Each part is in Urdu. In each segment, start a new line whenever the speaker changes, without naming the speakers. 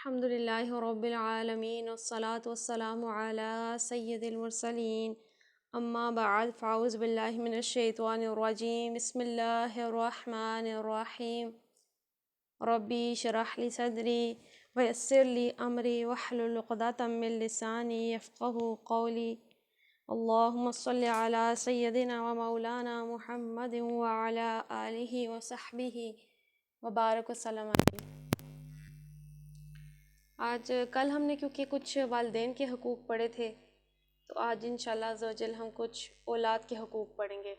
الحمد للہ رب العالمین والصلاة والسلام علی سید المرسلین اما بعد فاعوذ باللہ من الشیطان الرجیم بسم اللہ الرحمن الرحیم ربی اشرح لی صدری ویسر لی امری واحلل عقدۃ من لسانی یفقہوا قولی اللہم صلی علی سیدنا و مولانا محمد وعلی آلہ وصحبہ وبارک وسلم علیہ۔ آج کل ہم نے کیونکہ کچھ والدین کے حقوق پڑھے تھے، تو آج انشاءاللہ عز و جل ہم کچھ اولاد کے حقوق پڑھیں گے۔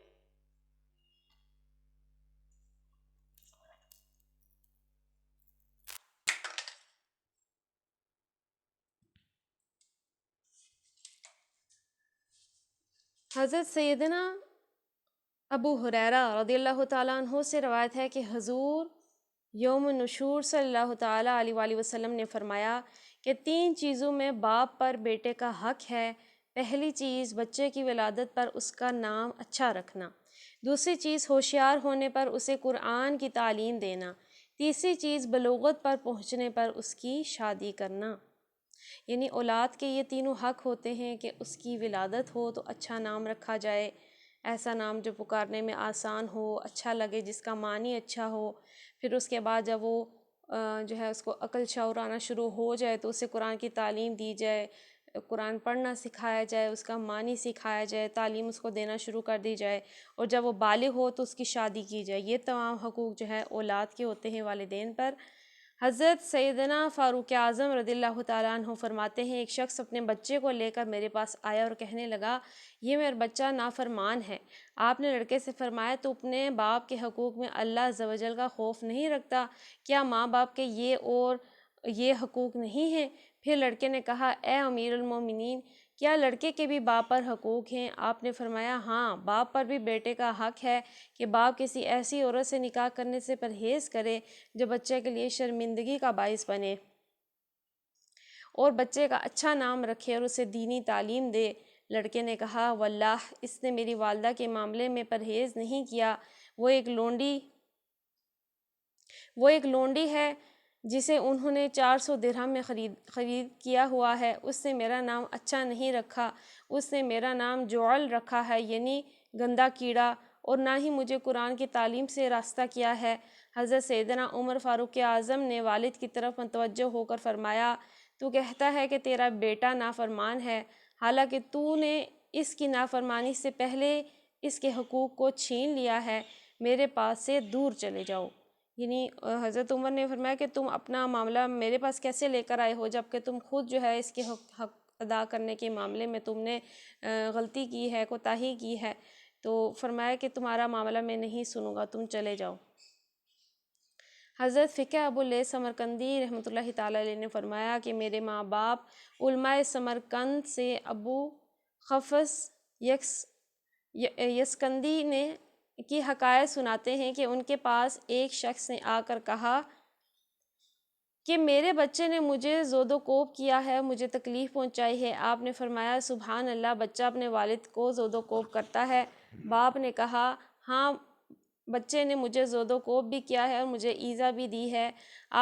حضرت سیدنا ابو ہریرہ رضی اللہ تعالیٰ عنہ سے روایت ہے کہ حضور یوم نشور صلی اللہ تعالیٰ علیہ وآلہ وسلم نے فرمایا کہ 3 چیزوں میں باپ پر بیٹے کا حق ہے۔ پہلی چیز بچے کی ولادت پر اس کا نام اچھا رکھنا، دوسری چیز ہوشیار ہونے پر اسے قرآن کی تعلیم دینا، تیسری چیز بلوغت پر پہنچنے پر اس کی شادی کرنا۔ یعنی اولاد کے یہ تینوں حق ہوتے ہیں کہ اس کی ولادت ہو تو اچھا نام رکھا جائے، ایسا نام جو پکارنے میں آسان ہو، اچھا لگے، جس کا معنی اچھا ہو۔ پھر اس کے بعد جب وہ جو ہے اس کو عقل شعور آنا شروع ہو جائے تو اسے قرآن کی تعلیم دی جائے، قرآن پڑھنا سکھایا جائے، اس کا معنی سکھایا جائے، تعلیم اس کو دینا شروع کر دی جائے، اور جب وہ بالغ ہو تو اس کی شادی کی جائے۔ یہ تمام حقوق جو ہے اولاد کے ہوتے ہیں والدین پر۔ حضرت سیدنا فاروق اعظم رضی اللہ تعالیٰ عنہ فرماتے ہیں ایک شخص اپنے بچے کو لے کر میرے پاس آیا اور کہنے لگا یہ میرا بچہ نافرمان ہے۔ آپ نے لڑکے سے فرمایا تو اپنے باپ کے حقوق میں اللہ عز و جل کا خوف نہیں رکھتا؟ کیا ماں باپ کے یہ حقوق نہیں ہیں؟ پھر لڑکے نے کہا اے امیر المومنین، کیا لڑکے کے بھی باپ پر حقوق ہیں؟ آپ نے فرمایا ہاں، باپ پر بھی بیٹے کا حق ہے کہ باپ کسی ایسی عورت سے نکاح کرنے سے پرہیز کرے جو بچے کے لیے شرمندگی کا باعث بنے، اور بچے کا اچھا نام رکھے اور اسے دینی تعلیم دے۔ لڑکے نے کہا واللہ اس نے میری والدہ کے معاملے میں پرہیز نہیں کیا، وہ ایک لونڈی ہے جسے انہوں نے 400 درہم میں خرید کیا ہوا ہے، اس نے میرا نام اچھا نہیں رکھا، اس نے میرا نام جعل رکھا ہے یعنی گندا کیڑا، اور نہ ہی مجھے قرآن کی تعلیم سے راستہ کیا ہے۔ حضرت سیدنا عمر فاروق اعظم نے والد کی طرف متوجہ ہو کر فرمایا تو کہتا ہے کہ تیرا بیٹا نافرمان ہے، حالانکہ تو نے اس کی نافرمانی سے پہلے اس کے حقوق کو چھین لیا ہے، میرے پاس سے دور چلے جاؤ۔ یعنی حضرت عمر نے فرمایا کہ تم اپنا معاملہ میرے پاس کیسے لے کر آئے ہو جبکہ تم خود جو ہے اس کے حق ادا کرنے کے معاملے میں تم نے غلطی کی ہے، کوتاہی کی ہے۔ تو فرمایا کہ تمہارا معاملہ میں نہیں سنوں گا، تم چلے جاؤ۔ حضرت فقہ ابو لیث سمرقندی رحمۃ اللہ تعالیٰ علیہ نے فرمایا کہ میرے ماں باپ علماء سمرقند سے ابو حفص یسکندی کی حکایت سناتے ہیں کہ ان کے پاس ایک شخص نے آ کر کہا کہ میرے بچے نے مجھے زود و کوب کیا ہے، مجھے تکلیف پہنچائی ہے۔ آپ نے فرمایا سبحان اللہ، بچہ اپنے والد کو زود و کوب کرتا ہے؟ باپ نے کہا ہاں، بچے نے مجھے زود و کوب بھی کیا ہے اور مجھے ایذا بھی دی ہے۔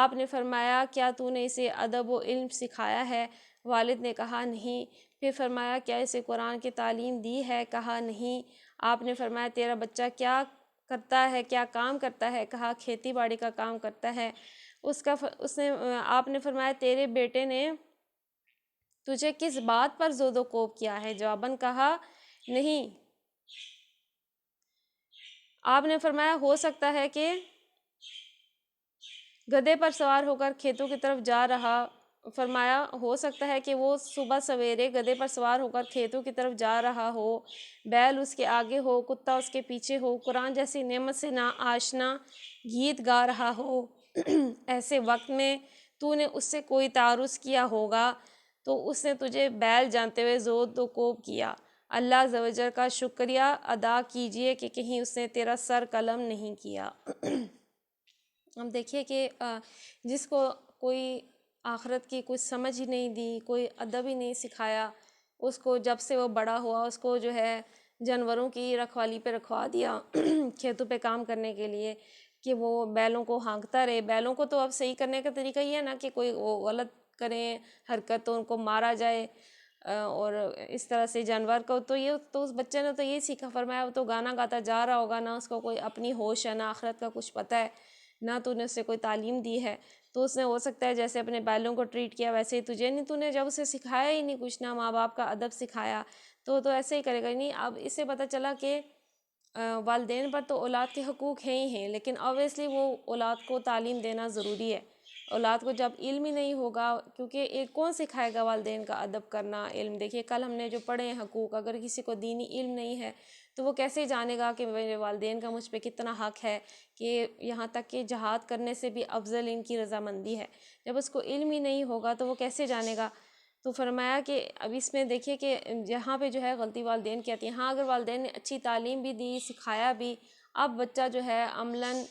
آپ نے فرمایا کیا تو نے اسے ادب و علم سکھایا ہے؟ والد نے کہا نہیں۔ پھر فرمایا کیا اسے قرآن کی تعلیم دی ہے؟ کہا نہیں۔ آپ نے فرمایا تیرا بچہ کیا کرتا ہے، کیا کام کرتا ہے؟ کہا کھیتی باڑی کا کام کرتا ہے۔ آپ نے فرمایا تیرے بیٹے نے تجھے کس بات پر زود و کوب کیا ہے؟ جواباً کہا نہیں۔ آپ نے فرمایا ہو سکتا ہے کہ گدھے پر سوار ہو کر کھیتوں کی طرف جا رہا فرمایا ہو سکتا ہے کہ وہ صبح سویرے گدھے پر سوار ہو کر کھیتوں کی طرف جا رہا ہو، بیل اس کے آگے ہو، کتا اس کے پیچھے ہو، قرآن جیسی نعمت سے نا آشنا گیت گا رہا ہو، ایسے وقت میں تو نے اس سے کوئی تعارض کیا ہوگا تو اس نے تجھے بیل جانتے ہوئے زود و کوب کیا۔ اللہ عز و جل کا شکریہ ادا کیجئے کہ کہیں اس نے تیرا سر قلم نہیں کیا۔ ہم دیکھیے کہ جس کو کوئی آخرت کی کوئی سمجھ ہی نہیں دی، کوئی ادب ہی نہیں سکھایا، اس کو جب سے وہ بڑا ہوا اس کو جو ہے جانوروں کی رکھوالی پہ رکھوا دیا کھیتوں پہ کام کرنے کے لیے، کہ وہ بیلوں کو ہانکتا رہے. بیلوں کو تو اب صحیح کرنے کا طریقہ یہ ہے نا کہ کوئی وہ غلط کریں حرکت تو ان کو مارا جائے، اور اس طرح سے جانور کو تو اس بچے نے تو یہی سیکھا. فرمایا وہ تو گانا گاتا جا رہا ہوگا، نہ اس کو کوئی اپنی ہوش ہے، نہ آخرت کا کچھ پتہ ہے، نہ تو نے اسے کوئی تعلیم دی ہے. تو اس نے ہو سکتا ہے جیسے اپنے بیلوں کو ٹریٹ کیا ویسے ہی تجھے، نہیں تو نے جب اسے سکھایا ہی نہیں کچھ، نہ ماں باپ کا ادب سکھایا، تو ایسے ہی کرے گا. نہیں اب اس سے پتہ چلا کہ والدین پر تو اولاد کے حقوق ہیں ہی ہیں، لیکن اویسلی وہ اولاد کو تعلیم دینا ضروری ہے. اولاد کو جب علم ہی نہیں ہوگا، کیونکہ کون سکھائے گا والدین کا ادب کرنا، علم. دیکھیے کل ہم نے جو پڑھے ہیں حقوق، اگر کسی کو دینی علم نہیں ہے تو وہ کیسے جانے گا کہ میرے والدین کا مجھ پہ کتنا حق ہے، کہ یہاں تک کہ جہاد کرنے سے بھی افضل ان کی رضامندی ہے. جب اس کو علم ہی نہیں ہوگا تو وہ کیسے جانے گا. تو فرمایا کہ اب اس میں دیکھیے کہ جہاں پہ جو ہے غلطی والدین کی آتی ہے. ہاں اگر والدین نے اچھی تعلیم بھی دی، سکھایا بھی، اب بچہ جو ہے عملاً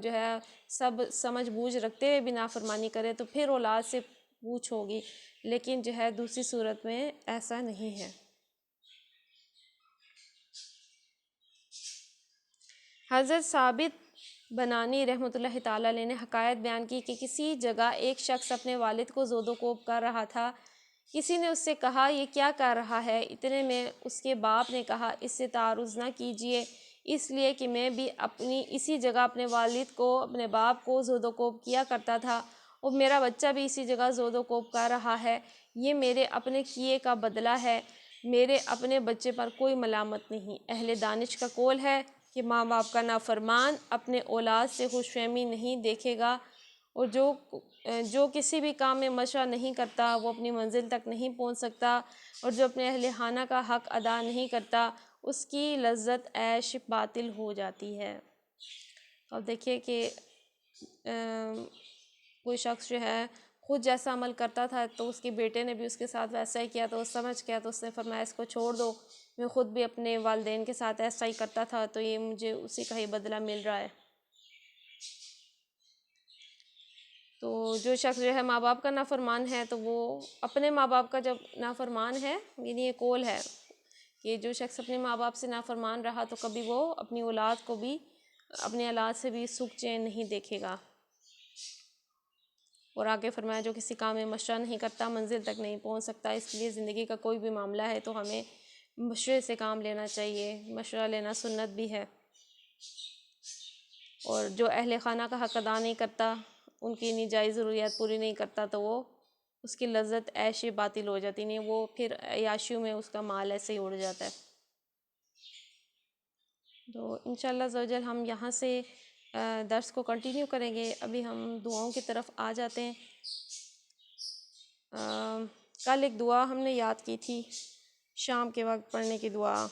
جو ہے سب سمجھ بوجھ رکھتے ہوئے بھی نافرمانی کرے تو پھر اولاد سے پوچھ ہوگی، لیکن جو ہے دوسری صورت میں ایسا نہیں ہے. حضرت ثابت بنانی رحمۃ اللہ تعالیٰ علیہ نے حکایت بیان کی کہ کسی جگہ ایک شخص اپنے والد کو زود و کوب کر رہا تھا. کسی نے اس سے کہا یہ کیا کر رہا ہے؟ اتنے میں اس کے باپ نے کہا اس سے تعارض نہ کیجیے، اس لیے کہ میں بھی اپنی اسی جگہ اپنے والد کو، اپنے باپ کو زود و کوب کیا کرتا تھا، اور میرا بچہ بھی اسی جگہ زود و کوب کر رہا ہے. یہ میرے اپنے کیے کا بدلہ ہے، میرے اپنے بچے پر کوئی ملامت نہیں. اہل دانش کا قول ہے کہ ماں باپ کا نافرمان اپنے اولاد سے خوش فہمی نہیں دیکھے گا، اور جو کسی بھی کام میں مشورہ نہیں کرتا وہ اپنی منزل تک نہیں پہنچ سکتا، اور جو اپنے اہل خانہ کا حق ادا نہیں کرتا اس کی لذت عیش باطل ہو جاتی ہے. اب دیکھیے کہ کوئی شخص جو ہے خود جیسا عمل کرتا تھا تو اس کے بیٹے نے بھی اس کے ساتھ ویسا ہی کیا، تو وہ سمجھ گیا تو اس نے فرمایا اس کو چھوڑ دو، میں خود بھی اپنے والدین کے ساتھ ایسا ہی کرتا تھا تو یہ مجھے اسی کا ہی بدلہ مل رہا ہے. تو جو شخص جو ہے ماں باپ کا نافرمان ہے تو وہ اپنے ماں باپ کا جب نافرمان ہے، یعنی یہ قول ہے کہ جو شخص اپنے ماں باپ سے نافرمان رہا تو کبھی وہ اپنی اولاد کو بھی، اپنی اولاد سے بھی سکھ چین نہیں دیکھے گا. اور آگے فرمایا جو کسی کام میں مشورہ نہیں کرتا منزل تک نہیں پہنچ سکتا. اس لیے زندگی کا کوئی بھی معاملہ ہے تو ہمیں مشورے سے کام لینا چاہیے، مشورہ لینا سنت بھی ہے. اور جو اہل خانہ کا حق ادا نہیں کرتا، ان کی نجائز ضروریات پوری نہیں کرتا تو وہ اس کی لذت عیش باطل ہو جاتی، نہیں وہ پھر عیاشیوں میں اس کا مال ایسے ہی اڑ جاتا ہے. تو انشاءاللہ عز و جل ہم یہاں سے درس کو کنٹینیو کریں گے. ابھی ہم دعاؤں کی طرف آ جاتے ہیں. کل ایک دعا ہم نے یاد کی تھی شام کے وقت پڑھنے کی دعا،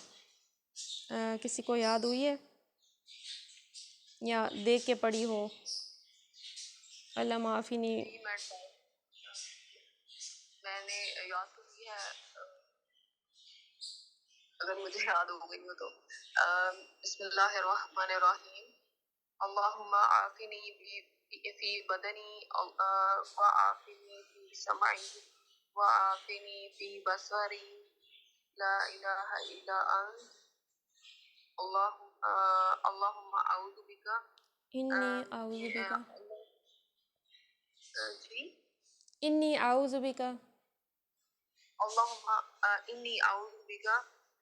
کسی کو یاد ہوئی ہے یا دیکھ کے پڑھی ہو؟ اللہ معافی نہیں.
میں نے یاد تو کی ہے، اگر مجھے یاد ہو گئی ہو تو. بسم اللہ الرحمن الرحیم. اللہم عافنی فی بدنی وعافنی فی سمعی وعافنی فی بصری لا الہ الا انت اللہم اعوذ بک.
انی اعوذ بک،
جی
انی اعوذ بک،
اللہم انی اعوذ بک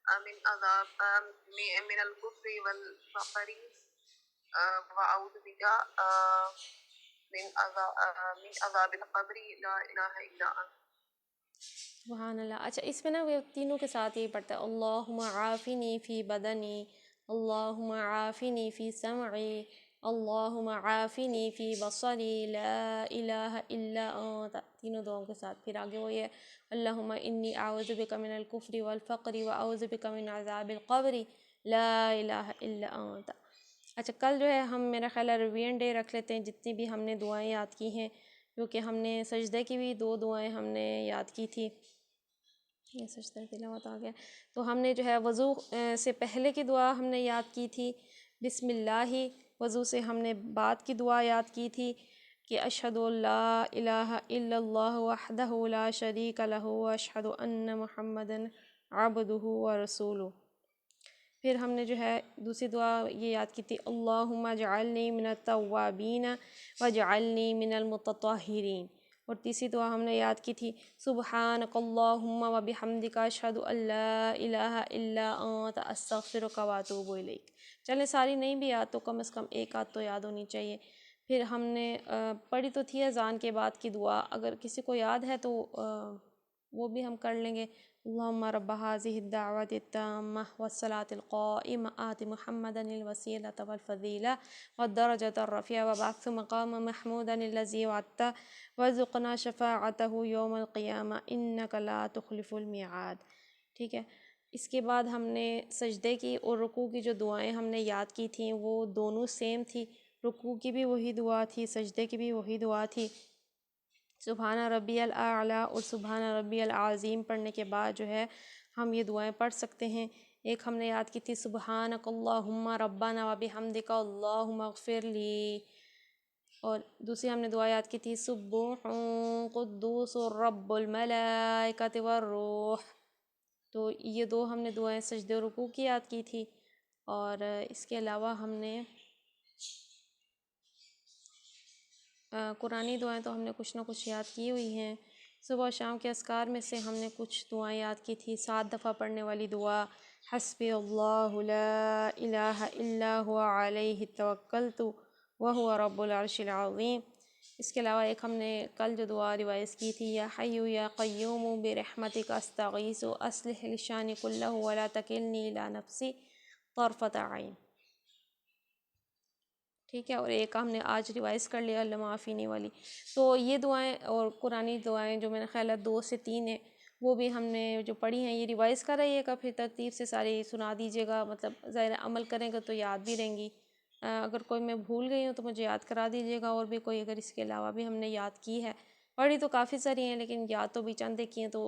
من عذاب من الکفر والفقر واعوذ بک من عذاب القبر لا الہ الا انت.
سبحان اللہ. اچھا اس میں نا وہ تینوں کے ساتھ یہی پڑھتا ہے اللہم عافنی فی بدنی، اللہم عافنی فی سمعی، اللہم عافنی فی بصری لا الہ الا انت، تینوں دعاؤں کے ساتھ. پھر آگے وہ یہ اللہم انی اعوذ بک من الکفر والفقر واعوذ بک من عذاب القبر لا الہ الا انت. اچھا کل جو ہے ہم میرا خیال ہے ریوین ڈے رکھ لیتے ہیں، جتنی بھی ہم نے دعائیں یاد کی ہیں، کیونکہ ہم نے سجدے کی بھی 2 دعائیں ہم نے یاد کی تھی. یہ سجدہ تلاوت آ گیا. تو ہم نے جو ہے وضو سے پہلے کی دعا ہم نے یاد کی تھی بسم اللہ. وضو سے ہم نے بعد کی دعا یاد کی تھی کہ اشہد ان لا الہ الا اللہ وحدہ لا شریک لہ واشہد ان محمدا عبدہ ورسولہ. پھر ہم نے جو ہے دوسری دعا یہ یاد کی تھی، اللہم اجعلنی من التوابین واجعلنی من المتطہرین، اور تیسری دعا ہم نے یاد کی تھی، سبحانک اللہم وبحمدک اشہد ان لا الہ الا انت استغفرک واتوب الیک۔ چلیں ساری نہیں بھی یاد تو کم از کم ایک آدھ تو یاد ہونی چاہیے۔ پھر ہم نے پڑھی تو تھی اذان کے بعد کی دعا، اگر کسی کو یاد ہے تو وہ بھی ہم کر لیں گے۔ اللہم رب هذه الدعوة التامة والصلاة القائمة آت محمدا الوسیلة والفضیلة والدرجة الرفیعة وبعث مقام محمودا الذی وعدته وارزقنا شفاعته یوم القیامة انک لا تخلف المیعاد۔ ٹھیک ہے، اس کے بعد ہم نے سجدے کی اور رکوع کی جو دعائیں ہم نے یاد کی تھیں وہ دونوں سیم تھی، رکوع کی بھی وہی دعا تھی، سجدے کی بھی وہی دعا تھی۔ سبحان ربی الاعلیٰ اور سبحان ربی العظیم پڑھنے کے بعد جو ہے ہم یہ دعائیں پڑھ سکتے ہیں۔ ایک ہم نے یاد کی تھی، سبحانک اللہم ربنا وبحمدک اللہم اغفر لی، اور دوسری ہم نے دعا یاد کی تھی، سبوح قدوس رب الملائکۃ والروح۔ تو یہ دو ہم نے دعائیں سجدے و رکوع کی یاد کی تھی، اور اس کے علاوہ ہم نے قرآنی دعائیں تو ہم نے کچھ نہ کچھ یاد کی ہوئی ہیں۔ صبح و شام کے اذکار میں سے ہم نے کچھ دعائیں یاد کی تھی، 7 دفعہ پڑھنے والی دعا، حسبی اللہ لا الہ الا هو علیہ توکلت وہو رب العرش العظیم۔ اس کے علاوہ ایک ہم نے کل جو دعا ریوائز کی تھی، یا حی یا قیوم برحمتک استغیث اصلح لشانی کلہ ولا تکلنی الی نفسی طرفۃ عین۔ ٹھیک ہے، اور ایک ہم نے آج ریوائز کر لیا المعافینی والی۔ تو یہ دعائیں اور قرآنی دعائیں جو میرا خیال ہے 2 سے 3 ہیں، وہ بھی ہم نے جو پڑھی ہیں، یہ ریوائز کر رہیے گا، پھر ترتیب سے ساری سنا دیجیے گا، مطلب ظاہر عمل کریں گے تو یاد بھی رہیں گی۔ اگر کوئی میں بھول گئی ہوں تو مجھے یاد کرا دیجیے گا، اور بھی کوئی اگر اس کے علاوہ بھی ہم نے یاد کی ہے، پڑھی تو کافی ساری ہیں لیکن یاد تو بھی چند ایک کی ہیں، تو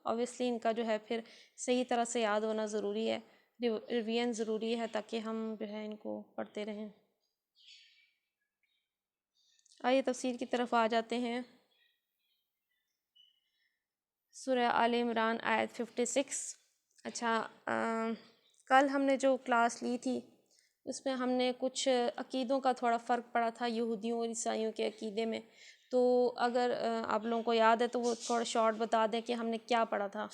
اوبویسلی ان کا جو ہے پھر صحیح طرح سے یاد ہونا ضروری ہے، ریویژن ضروری ہے، تاکہ ہم جو ہے ان کو پڑھتے رہیں۔ آئیے تفسیر کی طرف آ جاتے ہیں۔ سورہ آل عمران آیت 56۔ اچھا، کل ہم نے جو کلاس لی تھی اس میں ہم نے کچھ عقیدوں کا تھوڑا فرق پڑا تھا یہودیوں اور عیسائیوں کے عقیدے میں، تو اگر آپ لوگوں کو یاد ہے تو وہ تھوڑا شارٹ بتا دیں کہ ہم نے کیا پڑھا تھا۔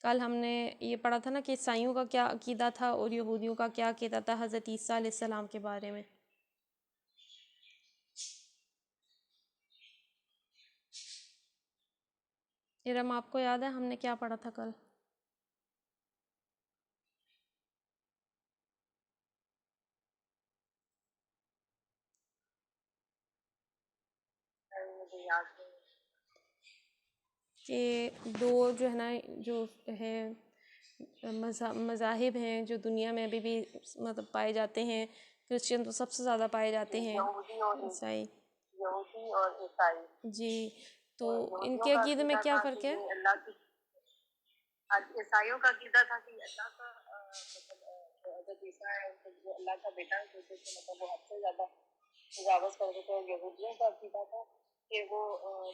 کل ہم نے یہ پڑھا تھا نا کہ عیسائیوں کا کیا عقیدہ تھا اور یہودیوں کا کیا عقیدہ تھا حضرت عیسیٰ علیہ السلام کے بارے میں۔ ارم آپ کو یاد ہے ہم نے کیا پڑھا تھا کل؟
مجھے یاد نہیں۔
کہ دو جو ہے نا جو ہے مذاہب ہیں جو دنیا میں ابھی بھی مطلب پائے جاتے ہیں، کرسچن تو سب سے زیادہ پائے جاتے ہیں، عیسائی۔
یہودی اور عیسائی۔
جی، تو ان
یہودیوں
کے
کا
عقیدے میں
عقیدہ
کیا
تھا
فرق
کہ
ہے؟
یہ اللہ کی، عیسائیوں کا عقیدہ تھا کہ اللہ کا مطلب جو حضرت عیسیٰ ہے ان کو جو اللہ کا بیٹا ہوتے تھے، مطلب وہ حد سے زیادہ تجاوز کرتے تھے۔ اور یہودیوں کا عقیدہ تھا کہ وہ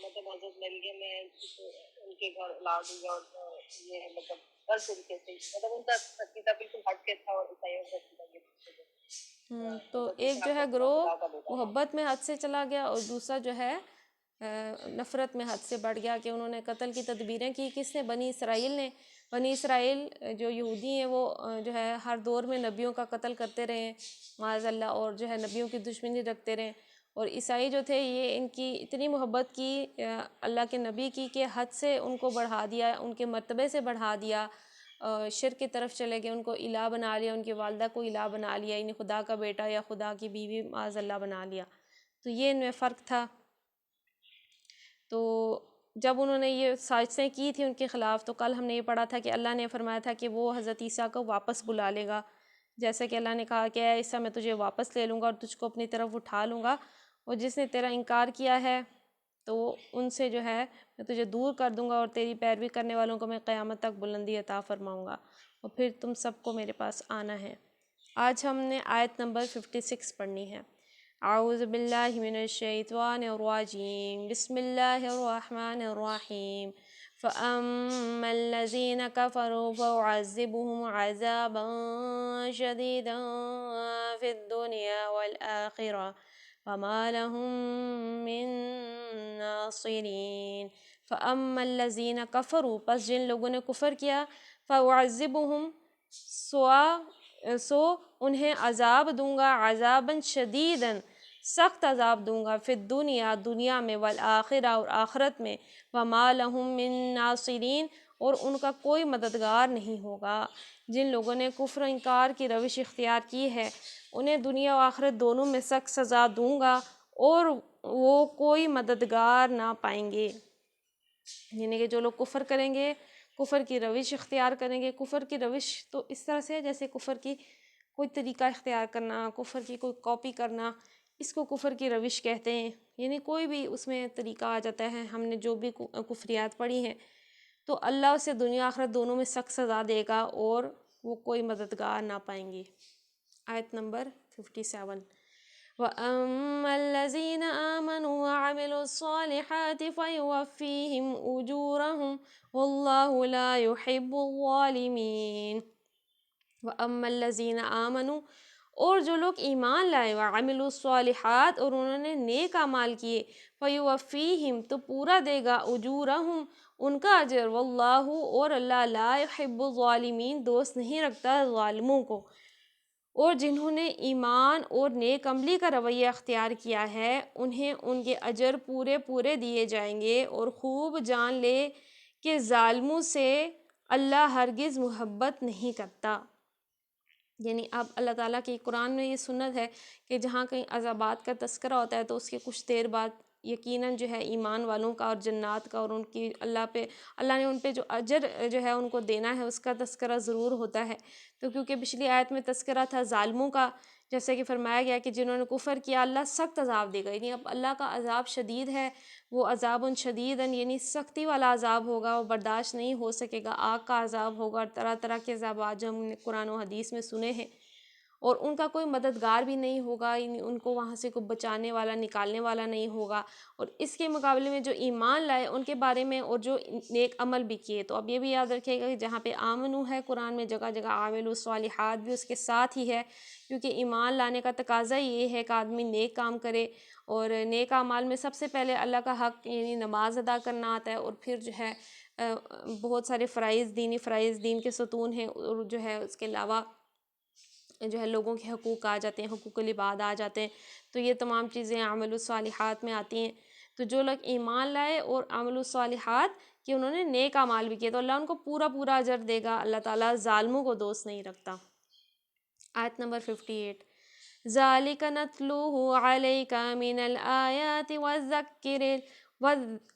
مطلب حضرت مریم ہے ان کے گھر اولاد ہوئی، اور یہ مطلب ہر طریقے سے مطلب ان کا عقیدہ بالکل ہٹ کے تھا، اور عیسائیوں کا عقیدہ یہ تھا کہ
تو
حضرت
ایک
عیسیٰ
جو ہے
کو
گروہ
خدا کا بیٹا ہے۔
محبت میں حد سے چلا گیا، اور دوسرا جو ہے نفرت میں حد سے بڑھ گیا، کہ انہوں نے قتل کی تدبیریں کی۔ کس نے؟ بنی اسرائیل نے۔ بنی اسرائیل جو یہودی ہیں وہ جو ہے ہر دور میں نبیوں کا قتل کرتے رہے ہیں معاذ اللہ، اور جو ہے نبیوں کی دشمنی رکھتے رہے، اور عیسائی جو تھے یہ ان کی اتنی محبت کی اللہ کے نبی کی کہ حد سے ان کو بڑھا دیا، ان کے مرتبے سے بڑھا دیا، شرک کی طرف چلے گئے، ان کو الہ بنا لیا، ان کی والدہ کو الہ بنا لیا، یعنی خدا کا بیٹا یا خدا کی بیوی معاذ اللہ بنا لیا۔ تو یہ ان میں فرق تھا۔ تو جب انہوں نے یہ سازشیں کی تھی ان کے خلاف، تو کل ہم نے یہ پڑھا تھا کہ اللہ نے فرمایا تھا کہ وہ حضرت عیسیٰ کو واپس بلا لے گا، جیسے کہ اللہ نے کہا کہ اے عیسیٰ میں تجھے واپس لے لوں گا اور تجھ کو اپنی طرف اٹھا لوں گا، اور جس نے تیرا انکار کیا ہے تو ان سے جو ہے میں تجھے دور کر دوں گا، اور تیری پیروی کرنے والوں کو میں قیامت تک بلندی عطا فرماؤں گا، اور پھر تم سب کو میرے پاس آنا ہے۔ آج ہم نے آیت نمبر 56 پڑھنی ہے۔ اعوذ باللہ من الشیطان الرجیم بسم اللہ الرحمن الرحیم فأما الذین کفروا فأعذبهم عذابا شدیدا فی الدنیا والآخرہ وما لهم من ناصرین۔ فأما الذین کفروا، پس جن لوگوں نے کفر کیا، فأعذبهم سو انہیں عذاب دوں گا، عذاباً شدیداً سخت عذاب دوں گا، فی الدنیا دنیا میں، والآخرہ اور آخرت میں، وما لهم من ناصرین اور ان کا کوئی مددگار نہیں ہوگا۔ جن لوگوں نے کفر و انکار کی روش اختیار کی ہے انہیں دنیا و آخرت دونوں میں سخت سزا دوں گا اور وہ کوئی مددگار نہ پائیں گے۔ یعنی کہ جو لوگ کفر کریں گے، کفر کی روش اختیار کریں گے، کفر کی روش تو اس طرح سے ہے جیسے کفر کی کوئی طریقہ اختیار کرنا، کفر کی کوئی کاپی کرنا، اس کو کفر کی روش کہتے ہیں۔ یعنی کوئی بھی اس میں طریقہ آ جاتا ہے، ہم نے جو بھی کفریات پڑھی ہیں تو اللہ اسے دنیا آخرت دونوں میں سخت سزا دے گا اور وہ کوئی مددگار نہ پائیں گے۔ آیت نمبر 57۔ وَأَمَّا الَّذِينَ آمَنُوا وَعَمِلُوا الصَّالِحَاتِ فَيُوَفِّيهِمْ أُجُورَهُمْ وَاللَّهُ لَا يُحِبُّ الظَّالِمِينَ۔ وَأَمَّا الَّذِينَ آمَنُوا اور جو لوگ ایمان لائے، وَعَمِلُوا الصَّالِحَاتِ اور انہوں نے نیک اعمال کیے، فَيُوَفِّيهِمْ تو پورا دے گا، أُجُورَهُمْ ان کا اجر، وَاللَّهُ اور اللہ لا يحب الظالمین دوست نہیں رکھتا ظالموں کو۔ اور جنہوں نے ایمان اور نیک عملی کا رویہ اختیار کیا ہے انہیں ان کے اجر پورے پورے دیے جائیں گے، اور خوب جان لے کہ ظالموں سے اللہ ہرگز محبت نہیں کرتا۔ یعنی اب اللہ تعالیٰ کی قرآن میں یہ سنت ہے کہ جہاں کہیں عذابات کا تذکرہ ہوتا ہے تو اس کے کچھ دیر بعد یقیناً جو ہے ایمان والوں کا اور جنات کا اور ان کی اللہ نے ان پہ جو اجر جو ہے ان کو دینا ہے اس کا تذکرہ ضرور ہوتا ہے۔ تو کیونکہ پچھلی آیت میں تذکرہ تھا ظالموں کا، جیسے کہ فرمایا گیا کہ جنہوں نے کفر کیا اللہ سخت عذاب دے گا، یعنی اب اللہ کا عذاب شدید ہے، وہ عذاب شدیداً یعنی سختی والا عذاب ہوگا، وہ برداشت نہیں ہو سکے گا، آگ کا عذاب ہوگا اور طرح طرح کے عذابات جو ہم نے قرآن و حدیث میں سنے ہیں، اور ان کا کوئی مددگار بھی نہیں ہوگا، یعنی ان کو وہاں سے کوئی بچانے والا نکالنے والا نہیں ہوگا۔ اور اس کے مقابلے میں جو ایمان لائے ان کے بارے میں اور جو نیک عمل بھی کیے، تو اب یہ بھی یاد رکھیے گا کہ جہاں پہ آمنو ہے قرآن میں جگہ جگہ عاملوا الصالحات بھی اس کے ساتھ ہی ہے، کیونکہ ایمان لانے کا تقاضا یہ ہے کہ آدمی نیک کام کرے، اور نیک اعمال میں سب سے پہلے اللہ کا حق یعنی نماز ادا کرنا آتا ہے، اور پھر جو ہے بہت سارے فرائض دین کے ستون ہیں، اور جو ہے اس کے علاوہ جو ہے لوگوں کے حقوق آ جاتے ہیں، حقوق العباد آ جاتے ہیں، تو یہ تمام چیزیں عمل الصالحات میں آتی ہیں۔ تو جو لوگ ایمان لائے اور عمل الصالحات کہ انہوں نے نیک اعمال بھی کیے تو اللہ ان کو پورا پورا اجر دے گا، اللہ تعالیٰ ظالموں کو دوست نہیں رکھتا۔ آیت نمبر 58۔ ذَلِكَ نَتْلُوهُ عَلَيْكَ مِنَ الْآيَاتِ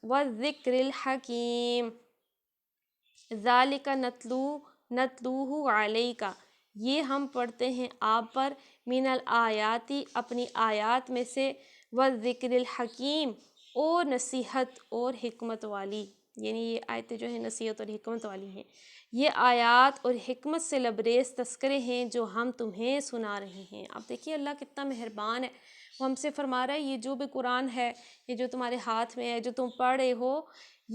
وَالذِّكْرِ الْحَكِيمِ۔ ذَلِكَ نَتْلُوهُ عَلَيْكَ یہ ہم پڑھتے ہیں آپ پر، من الآیاتی اپنی آیات میں سے، والذکر الحکیم اور نصیحت اور حکمت والی، یعنی یہ آیتیں جو ہیں نصیحت اور حکمت والی ہیں، یہ آیات اور حکمت سے لبریز تذکرے ہیں جو ہم تمہیں سنا رہے ہیں۔ اب دیکھیے اللہ کتنا مہربان ہے، وہ ہم سے فرما رہا ہے یہ جو بھی قرآن ہے، یہ جو تمہارے ہاتھ میں ہے، جو تم پڑھ رہے ہو،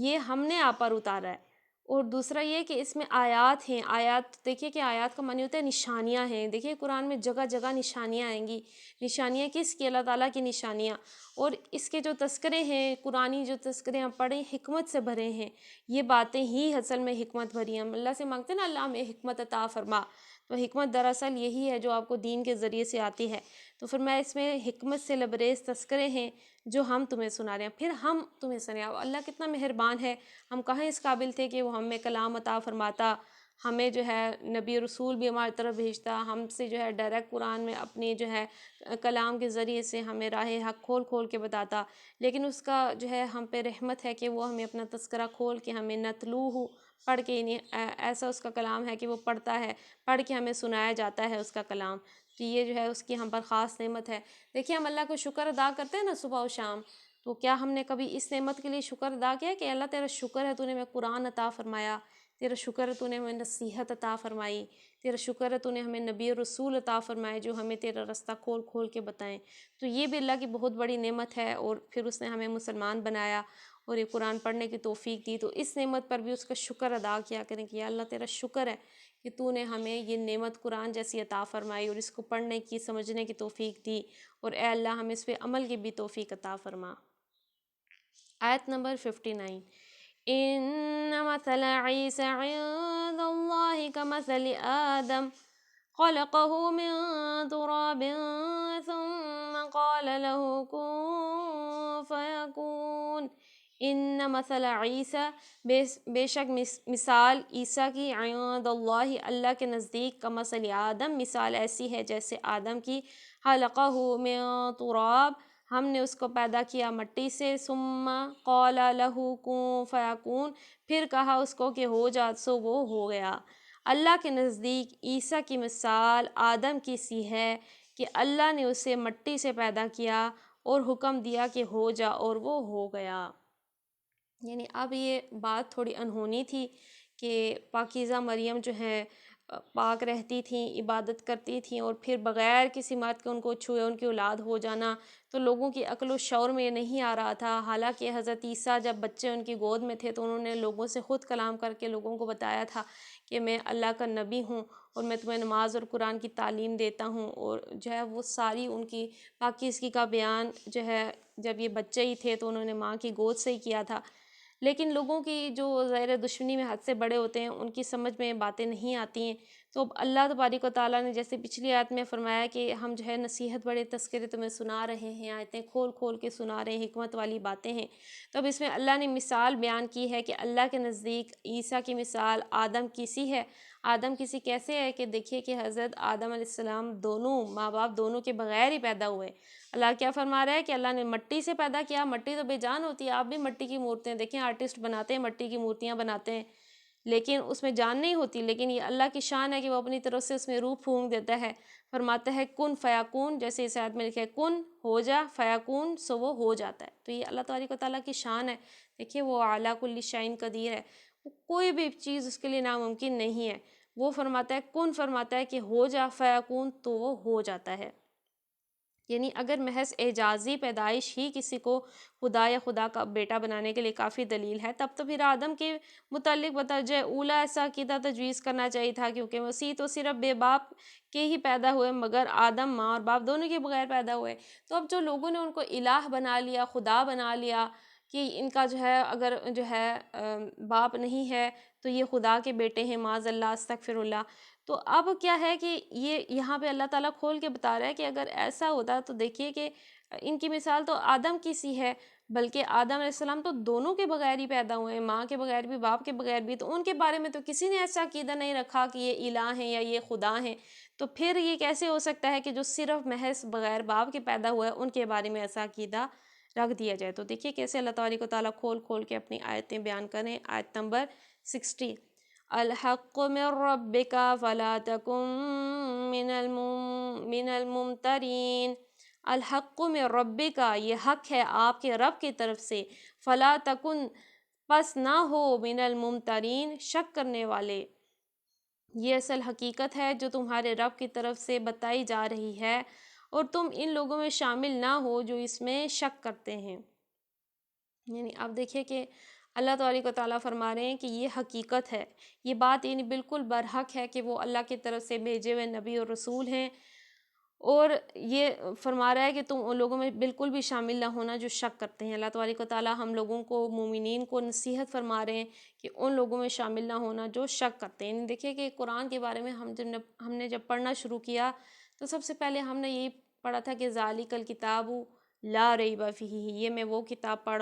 یہ ہم نے آپ پر اتارا ہے۔ اور دوسرا یہ کہ اس میں آیات ہیں، آیات دیکھیے کہ آیات کا معنی ہوتا ہے نشانیاں ہیں، دیکھیے قرآن میں جگہ جگہ نشانیاں آئیں گی، نشانیاں کس کی؟ اللہ تعالیٰ کی نشانیاں، اور اس کے جو تذکرے ہیں قرآنی جو تذکرے ہم پڑھیں حکمت سے بھرے ہیں، یہ باتیں ہی اصل میں حکمت بھری ہیں۔ ہم اللہ سے مانگتے ہیں نا اللہ ہمیں حکمت عطا فرما، تو حکمت دراصل یہی ہے جو آپ کو دین کے ذریعے سے آتی ہے، تو فرمایا اس میں حکمت سے لبریز تذکرے ہیں جو ہم تمہیں سنا رہے ہیں، پھر ہم تمہیں سنیں۔ اللہ کتنا مہربان ہے، ہم کہاں اس قابل تھے کہ وہ ہمیں کلام عطا فرماتا، ہمیں جو ہے نبی رسول بھی ہماری طرف بھیجتا، ہم سے جو ہے ڈائریکٹ قرآن میں اپنی جو ہے کلام کے ذریعے سے ہمیں راہ حق کھول کھول کے بتاتا، لیکن اس کا جو ہے ہم پہ رحمت ہے کہ وہ ہمیں اپنا تذکرہ کھول کے ہمیں نتلوہ پڑھ کے، یعنی ایسا اس کا کلام ہے کہ وہ پڑھتا ہے، پڑھ کے ہمیں سنایا جاتا ہے اس کا کلام، تو یہ جو ہے اس کی ہم پر خاص نعمت ہے۔ دیکھیے ہم اللہ کو شکر ادا کرتے ہیں نا صبح و شام، تو کیا ہم نے کبھی اس نعمت کے لیے شکر ادا کیا کہ اللہ تیرا شکر ہے تو نے میں قرآن عطا فرمایا، تیرا شکر ہے تو نے ہمیں نصیحت عطا فرمائی، تیرا شکر ہے تو نے ہمیں نبی اور رسول عطا فرمائے جو ہمیں تیرا رستہ کھول کھول کے بتائیں۔ تو یہ بھی اللہ کی بہت بڑی نعمت ہے، اور پھر اس نے ہمیں مسلمان بنایا اور یہ قرآن پڑھنے کی توفیق دی، تو اس نعمت پر بھی اس کا شکر ادا کیا کریں کہ یا اللہ تیرا شکر ہے کہ تو نے ہمیں یہ نعمت قرآن جیسی عطا فرمائی اور اس کو پڑھنے کی سمجھنے کی توفیق دی، اور اے اللہ ہمیں اس پہ عمل کی بھی توفیق عطا فرما۔ آیت نمبر 59، ان مثل عیسی عند اللہ کمثل آدم خلقه من تراب ثم قال له كن فيكون۔ ان مثل عیسی، بے شک مثال عیسیٰ کی، عند اللہ اللہ کے نزدیک، کمثل آدم مثال ایسی ہے جیسے آدم کی، خلقہ من تراب ہم نے اس کو پیدا کیا مٹی سے، ثم قال لہ کن فیکون پھر کہا اس کو کہ ہو جا سو وہ ہو گیا۔ اللہ کے نزدیک عیسیٰ کی مثال آدم کی سی ہے کہ اللہ نے اسے مٹی سے پیدا کیا اور حکم دیا کہ ہو جا، اور وہ ہو گیا۔ یعنی اب یہ بات تھوڑی انہونی تھی کہ پاکیزہ مریم جو ہیں پاک رہتی تھیں، عبادت کرتی تھیں، اور پھر بغیر کسی مرد کے ان کو چھوئے ان کی اولاد ہو جانا، تو لوگوں کی عقل و شعور میں یہ نہیں آ رہا تھا۔ حالانکہ حضرت عیسیٰ جب بچے ان کی گود میں تھے تو انہوں نے لوگوں سے خود کلام کر کے لوگوں کو بتایا تھا کہ میں اللہ کا نبی ہوں اور میں تمہیں نماز اور قرآن کی تعلیم دیتا ہوں، اور جو ہے وہ ساری ان کی پاکیزگی کا بیان جو ہے جب یہ بچے ہی تھے تو انہوں نے ماں کی گود سے ہی کیا تھا۔ لیکن لوگوں کی جو ظاہر دشمنی میں حد سے بڑے ہوتے ہیں ان کی سمجھ میں باتیں نہیں آتی ہیں، تو اب اللہ تبارک و تعالیٰ نے جیسے پچھلی آیت میں فرمایا کہ ہم جو ہے نصیحت بڑے تذکرے تمہیں سنا رہے ہیں، آیتیں کھول کھول کے سنا رہے ہیں، حکمت والی باتیں ہیں، تو اب اس میں اللہ نے مثال بیان کی ہے کہ اللہ کے نزدیک عیسیٰ کی مثال آدم کی سی ہے۔ آدم کی سی کیسے ہے کہ دیکھیے کہ حضرت آدم علیہ السلام دونوں ماں باپ دونوں کے بغیر ہی پیدا ہوئے۔ اللہ کیا فرما رہا ہے کہ اللہ نے مٹی سے پیدا کیا، مٹی تو بے جان ہوتی ہے، آپ بھی مٹی کی مورتیں دیکھیں، آرٹسٹ بناتے ہیں مٹی کی مورتیاں بناتے ہیں لیکن اس میں جان نہیں ہوتی، لیکن یہ اللہ کی شان ہے کہ وہ اپنی طرف سے اس میں روح پھونک دیتا ہے، فرماتا ہے کن فیکون، جیسے اس آیت میں لکھا ہے کن ہو جا، فیکون سو وہ ہو جاتا ہے۔ تو یہ اللہ تبارک و تعالیٰ کی شان ہے، دیکھیے وہ اعلیٰ کل شیء قدیر ہے، کوئی بھی چیز اس کے لیے ناممکن نہیں ہے۔ وہ فرماتا ہے کن، فرماتا ہے کہ ہو جا، فیکون تو وہ ہو جاتا ہے۔ یعنی اگر محض اعجازی پیدائش ہی کسی کو خدا یا خدا کا بیٹا بنانے کے لیے کافی دلیل ہے، تب تو پھر آدم کے متعلق بتوجہ اولا ایسا عقیدہ تجویز کرنا چاہیے تھا، کیونکہ مسیح تو صرف بے باپ کے ہی پیدا ہوئے، مگر آدم ماں اور باپ دونوں کے بغیر پیدا ہوئے۔ تو اب جو لوگوں نے ان کو الہ بنا لیا، خدا بنا لیا کہ ان کا جو ہے اگر جو ہے باپ نہیں ہے تو یہ خدا کے بیٹے ہیں، معاذ اللہ، استغفر اللہ، تو اب کیا ہے کہ یہ یہاں پہ اللہ تعالیٰ کھول کے بتا رہا ہے کہ اگر ایسا ہوتا تو دیکھیے کہ ان کی مثال تو آدم کی سی ہے، بلکہ آدم علیہ السلام تو دونوں کے بغیر ہی پیدا ہوئے ہیں، ماں کے بغیر بھی باپ کے بغیر بھی، تو ان کے بارے میں تو کسی نے ایسا عقیدہ نہیں رکھا کہ یہ الہ ہیں یا یہ خدا ہیں، تو پھر یہ کیسے ہو سکتا ہے کہ جو صرف محض بغیر باپ کے پیدا ہوئے ان کے بارے میں ایسا عقیدہ رکھ دیا جائے؟ تو دیکھیے کیسے اللہ تبارک و تعالیٰ کھول کھول کے اپنی آیتیں بیان کریں۔ آیت نمبر 60، الحق من ربک فلا تکن من الممترین۔ الحق من ربک، یہ حق ہے آپ کے رب کی طرف سے، فلا تکن پس نہ ہو، من الممترین شک کرنے والے۔ یہ اصل حقیقت ہے جو تمہارے رب کی طرف سے بتائی جا رہی ہے، اور تم ان لوگوں میں شامل نہ ہو جو اس میں شک کرتے ہیں۔ یعنی آپ دیکھیے کہ اللہ تبارک و تعالیٰ فرما رہے ہیں کہ یہ حقیقت ہے، یہ بات یعنی بالکل برحق ہے کہ وہ اللہ کی طرف سے بھیجے ہوئے نبی اور رسول ہیں، اور یہ فرما رہا ہے کہ تم ان لوگوں میں بالکل بھی شامل نہ ہونا جو شک کرتے ہیں۔ اللہ تبارک و تعالیٰ ہم لوگوں کو، مومنین کو نصیحت فرما رہے ہیں کہ ان لوگوں میں شامل نہ ہونا جو شک کرتے ہیں۔ یعنی دیکھیے کہ قرآن کے بارے میں ہم نے جب پڑھنا شروع کیا تو سب سے پہلے ہم نے یہی پڑھا تھا کہ ذالک الکتاب لا ریب فیہ، یہ میں وہ کتاب پڑھ